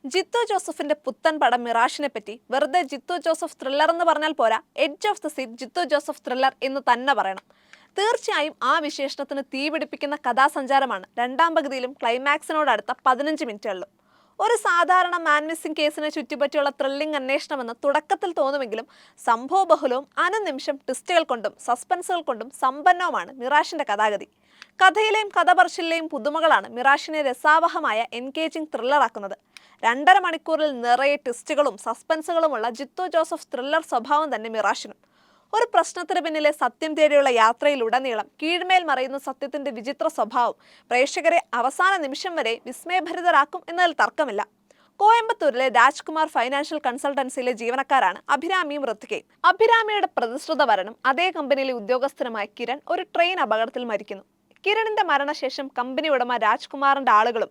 ജിത്തു ജോസഫിന്റെ പുത്തൻ പടം മിറാഷിനെ പറ്റി വെറുതെ ജിത്തു ജോസഫ് ത്രില്ലർ എന്ന് പറഞ്ഞാൽ പോരാ, edge of the seat Jeethu Joseph thriller എന്ന് തന്നെ പറയണം. തീർച്ചയായും ആ വിശേഷണത്തിന് തീപിടിപ്പിക്കുന്ന കഥാസഞ്ചാരമാണ് രണ്ടാം പകുതിയിലും ക്ലൈമാക്സിനോടടുത്ത 15 മിനിറ്റുകളിലും. ഒരു സാധാരണ മാൻ മിസ്സിംഗ് കേസിനെ ചുറ്റിപ്പറ്റിയുള്ള ത്രില്ലിംഗ് അന്വേഷണമെന്ന് തുടക്കത്തിൽ തോന്നുമെങ്കിലും സംഭവബഹുലവും അനുനിമിഷം ട്വിസ്റ്റുകൾ കൊണ്ടും സസ്പെൻസുകൾ കൊണ്ടും സമ്പന്നവുമാണ് മിറാഷിന്റെ കഥാഗതി. കഥയിലെയും കഥ പറച്ചിലെയും പുതുമകളാണ് മിറാഷിനെ രസാവഹമായ എൻഗേജിംഗ് ത്രില്ലറാക്കുന്നത്. 2.5 മണിക്കൂറിൽ നിറയെ ട്വിസ്റ്റുകളും സസ്പെൻസുകളുമുള്ള ജിത്തു ജോസഫ് ത്രില്ലർ സ്വഭാവം തന്നെ മിറാഷിനും. ഒരു പ്രശ്നത്തിന് പിന്നിലെ സത്യം തേടിയുള്ള യാത്രയിലുടനീളം കീഴ്മേൽ മറയുന്ന സത്യത്തിന്റെ വിചിത്ര സ്വഭാവം പ്രേക്ഷകരെ അവസാന നിമിഷം വരെ വിസ്മയഭരിതരാക്കും എന്നതിൽ തർക്കമില്ല. കോയമ്പത്തൂരിലെ രാജ്കുമാർ ഫൈനാൻഷ്യൽ കൺസൾട്ടൻസിയിലെ ജീവനക്കാരാണ് അഭിരാമിയും ഋത്വികയും. അഭിരാമിയുടെ പ്രതിശ്രുത വരനും അതേ കമ്പനിയിലെ ഉദ്യോഗസ്ഥനുമായ കിരൺ ഒരു ട്രെയിൻ അപകടത്തിൽ മരിക്കുന്നു. കിരണിന്റെ മരണശേഷം കമ്പനി ഉടമ രാജ്കുമാറിന്റെ ആളുകളും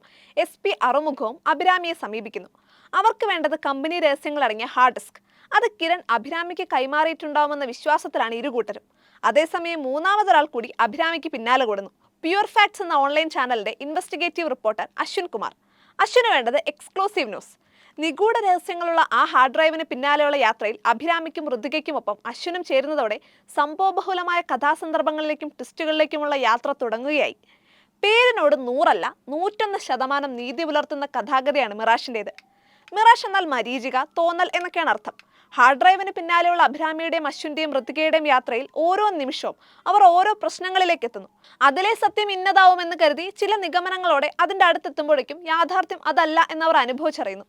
SP അറുമുഖവും അഭിരാമിയെ സമീപിക്കുന്നു. അവർക്ക് വേണ്ടത് കമ്പനി രഹസ്യങ്ങളടങ്ങിയ ഹാർഡ് ഡിസ്ക്. അത് കിരൺ അഭിരാമിക്ക് കൈമാറിയിട്ടുണ്ടാവുമെന്ന വിശ്വാസത്തിലാണ് ഇരുകൂട്ടരും. അതേസമയം മൂന്നാമതൊരാൾ കൂടി അഭിരാമിക്ക് പിന്നാലെ കൂടുന്നു. പ്യുവർ ഫാക്ട്സ് എന്ന ഓൺലൈൻ ചാനലിന്റെ ഇൻവെസ്റ്റിഗേറ്റീവ് റിപ്പോർട്ടർ അശ്വിൻ കുമാർ. അശ്വിന് വേണ്ടത് എക്സ്ക്ലൂസീവ് ന്യൂസ്. നിഗൂഢ രഹസ്യങ്ങളുള്ള ആ ഹാർഡ് ഡ്രൈവിന് പിന്നാലെയുള്ള യാത്രയിൽ അഭിരാമിക്കും ഋത്വികയ്ക്കുമൊപ്പം അശ്വിനും ചേരുന്നതോടെ സംഭവബഹുലമായ കഥാസന്ദർഭങ്ങളിലേക്കും ട്വിസ്റ്റുകളിലേക്കുമുള്ള യാത്ര തുടങ്ങുകയായി. പേരിനോട് 100 101% നീതി പുലർത്തുന്ന കഥാഗതിയാണ് മിറാഷിൻ്റേത്. മിറാഷ് എന്നാൽ മരീചിക, തോന്നൽ എന്നൊക്കെയാണ് അർത്ഥം. ഹാർഡ് ഡ്രൈവിന് പിന്നാലെയുള്ള അഭിരാമിയുടെയും അശ്വിന്റെയും ഋത്വികയുടെയും യാത്രയിൽ ഓരോ നിമിഷവും അവർ ഓരോ പ്രശ്നങ്ങളിലേക്ക് എത്തുന്നു. അതിലെ സത്യം ഇന്നതാവുമെന്ന് കരുതി ചില നിഗമനങ്ങളോടെ അതിൻ്റെ അടുത്തെത്തുമ്പോഴേക്കും യാഥാർത്ഥ്യം അതല്ല എന്നവർ അനുഭവിച്ചറിയുന്നു.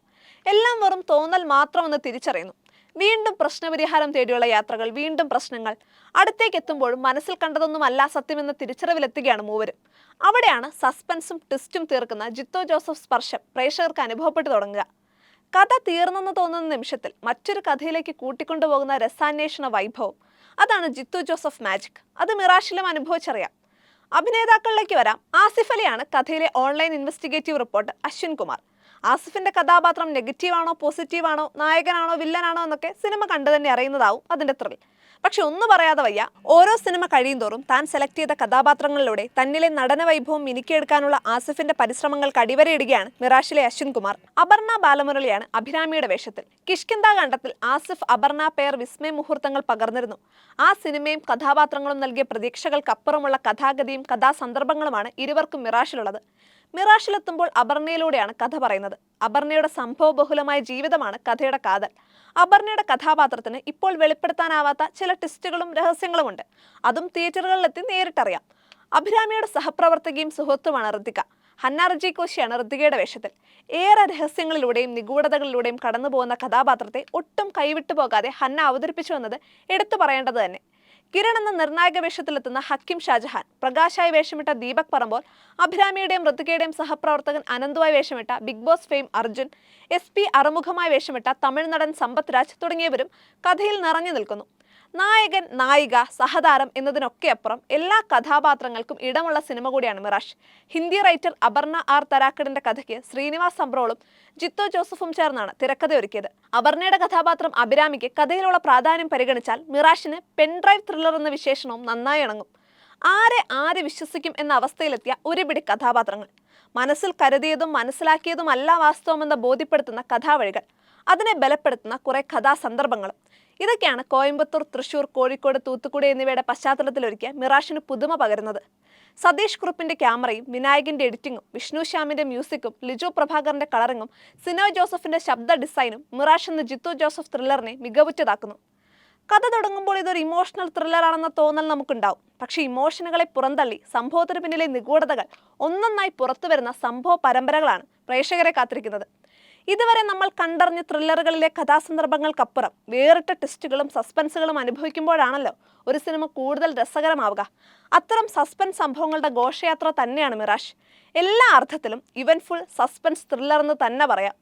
എല്ലാം വെറും തോന്നൽ മാത്രമെന്ന് തിരിച്ചറിയുന്നു. വീണ്ടും പ്രശ്നപരിഹാരം തേടിയുള്ള യാത്രകൾ, വീണ്ടും പ്രശ്നങ്ങൾ. അടുത്തേക്ക് എത്തുമ്പോഴും മനസ്സിൽ കണ്ടതൊന്നുമല്ല സത്യമെന്ന തിരിച്ചറിവിലെത്തുകയാണ് മൂവരും. അവിടെയാണ് സസ്പെൻസും ട്വിസ്റ്റും തീർക്കുന്ന ജിത്തു ജോസഫ് സ്പർശം പ്രേക്ഷകർക്ക് അനുഭവപ്പെട്ടു തുടങ്ങുക. കഥ തീർന്നെന്ന് തോന്നുന്ന നിമിഷത്തിൽ മറ്റൊരു കഥയിലേക്ക് കൂട്ടിക്കൊണ്ടുപോകുന്ന രസാന്വേഷണ വൈഭവം, അതാണ് ജിത്തു ജോസഫ് മാജിക്. അത് മിറാഷിലും അനുഭവിച്ചറിയാം. അഭിനേതാക്കളിലേക്ക് വരാം. ആസിഫ് അലിയാണ് കഥയിലെ online investigative reporter Ashwin Kumar. ആസിഫിന്റെ കഥാപാത്രം നെഗറ്റീവാണോ പോസിറ്റീവാണോ, നായകനാണോ വില്ലനാണോ എന്നൊക്കെ സിനിമ കണ്ടു തന്നെ അറിയുന്നതാവും അതിന്റെ ത്രിൽ. പക്ഷെ ഒന്ന് പറയാതെ വയ്യ, ഓരോ സിനിമ കഴിയുന്തോറും താൻ സെലക്ട് ചെയ്ത കഥാപാത്രങ്ങളിലൂടെ തന്നിലെ നടന വൈഭവം മിനുക്കിയെടുക്കാനുള്ള ആസിഫിന്റെ പരിശ്രമങ്ങൾക്ക് അടിവരയിടുകയാണ് മിറാഷിലെ അശ്വിൻ കുമാർ. അപർണ ബാലമുരളിയാണ് അഭിരാമിയുടെ വേഷത്തിൽ. കിഷ്കിന്ദ ഖണ്ഡത്തിൽ ആസിഫ് അപർണ പെയർ വിസ്മയ മുഹൂർത്തങ്ങൾ പകർന്നിരുന്നു. ആ സിനിമയും കഥാപാത്രങ്ങളും നൽകിയ പ്രതീക്ഷകൾക്കപ്പുറമുള്ള കഥാഗതിയും കഥാസന്ദർഭങ്ങളുമാണ് ഇരുവർക്കും മിറാഷിലുള്ളത്. മിറാഷിലെത്തുമ്പോൾ അപർണയിലൂടെയാണ് കഥ പറയുന്നത്. അപർണയുടെ സംഭവബഹുലമായ ജീവിതമാണ് കഥയുടെ കാതൽ. അപർണയുടെ കഥാപാത്രത്തിന് ഇപ്പോൾ വെളിപ്പെടുത്താനാവാത്ത ചില ട്വിസ്റ്റുകളും രഹസ്യങ്ങളുമുണ്ട്. അതും തിയേറ്ററുകളിലെത്തി നേരിട്ടറിയാം. അഭിരാമിയുടെ സഹപ്രവർത്തകയും സുഹൃത്തുമാണ് ഋത്വിക. ഹന്ന റജി കോശിയാണ് ഋത്വികയുടെ വേഷത്തിൽ. ഏറെ രഹസ്യങ്ങളിലൂടെയും നിഗൂഢതകളിലൂടെയും കടന്നുപോകുന്ന കഥാപാത്രത്തെ ഒട്ടും കൈവിട്ടു പോകാതെ ഹന്ന അവതരിപ്പിച്ചു എന്നത് എടുത്തു പറയേണ്ടത് തന്നെ. കിരൺ എന്ന നിർണായക വേഷത്തിലെത്തുന്ന ഹക്കിം ഷാജഹാൻ, പ്രകാശായി വേഷമിട്ട ദീപക് പറമ്പോൾ, അഭിരാമിയുടെയും ഋത്വികയുടെയും സഹപ്രവർത്തകൻ അനന്തുവായി വേഷമിട്ട big boss fame Arjun, SP അറുമുഖമായി വേഷമിട്ട തമിഴ് നടൻ സമ്പത്ത് രാജ് തുടങ്ങിയവരും കഥയിൽ നിറഞ്ഞു നിൽക്കുന്നു. നായകൻ, നായിക, സഹതാരം എന്നതിനൊക്കെ അപ്പുറം എല്ലാ കഥാപാത്രങ്ങൾക്കും ഇടമുള്ള സിനിമ കൂടിയാണ് mirage. Hindi writer Aparna R തരാക്കഡിന്റെ കഥയ്ക്ക് ശ്രീനിവാസ് സബ്രോളും ജിത്തു ജോസഫും ചേർന്നാണ് തിരക്കഥയൊരുക്കിയത്. അപർണയുടെ കഥാപാത്രം അഭിരാമിക്ക് കഥയിലുള്ള പ്രാധാന്യം പരിഗണിച്ചാൽ മിറാഷിന് പെൻഡ്രൈവ് ത്രില്ലർ എന്ന വിശേഷണവും നന്നായി ഇണങ്ങും. ആരെ വിശ്വസിക്കും എന്ന അവസ്ഥയിലെത്തിയ ഒരുപിടി കഥാപാത്രങ്ങൾ, മനസ്സിൽ കരുതിയതും മനസ്സിലാക്കിയതുമല്ല വാസ്തവമെന്ന് ബോധ്യപ്പെടുത്തുന്ന കഥാവഴികൾ, അതിനെ ബലപ്പെടുത്തുന്ന കുറെ കഥാസന്ദർഭങ്ങളും. ഇതൊക്കെയാണ് കോയമ്പത്തൂർ, തൃശൂർ, കോഴിക്കോട്, തൂത്തുക്കുടി എന്നിവയുടെ പശ്ചാത്തലത്തിലൊരുക്കിയ മിറാഷിന് പുതുമ പകരുന്നത്. സതീഷ് കുറുപ്പിന്റെ ക്യാമറയും വിനായകന്റെ എഡിറ്റിംഗും വിഷ്ണു ശ്യാമിന്റെ മ്യൂസിക്കും ലിജോ പ്രഭാകറിന്റെ കളറിങ്ങും സിനോയ് ജോസഫിന്റെ ശബ്ദ ഡിസൈനും മിറാഷ് എന്ന ജിത്തു ജോസഫ് ത്രില്ലറിനെ മികവുറ്റതാക്കുന്നു. കഥ തുടങ്ങുമ്പോൾ ഇതൊരു ഇമോഷണൽ ത്രില്ലറാണെന്ന തോന്നൽ നമുക്കുണ്ടാവും. പക്ഷേ ഇമോഷനുകളെ പുറന്തള്ളി സംഭവത്തിന് പിന്നിലെ നിഗൂഢതകൾ ഒന്നൊന്നായി പുറത്തു വരുന്ന സംഭവ പരമ്പരകളാണ് പ്രേക്ഷകരെ കാത്തിരിക്കുന്നത്. ഇതുവരെ നമ്മൾ കണ്ടറിഞ്ഞ ത്രില്ലറുകളിലെ കഥാസന്ദർഭങ്ങൾക്കപ്പുറം വേറിട്ട ട്വിസ്റ്റുകളും സസ്പെൻസുകളും അനുഭവിക്കുമ്പോഴാണല്ലോ ഒരു സിനിമ കൂടുതൽ രസകരമാവുക. അത്തരം സസ്പെൻസ് സംഭവങ്ങളുടെ ഘോഷയാത്ര തന്നെയാണ് മിറാഷ്. എല്ലാ അർത്ഥത്തിലും ഇവൻഫുൾ സസ്പെൻസ് ത്രില്ലർ എന്ന് തന്നെ പറയാം.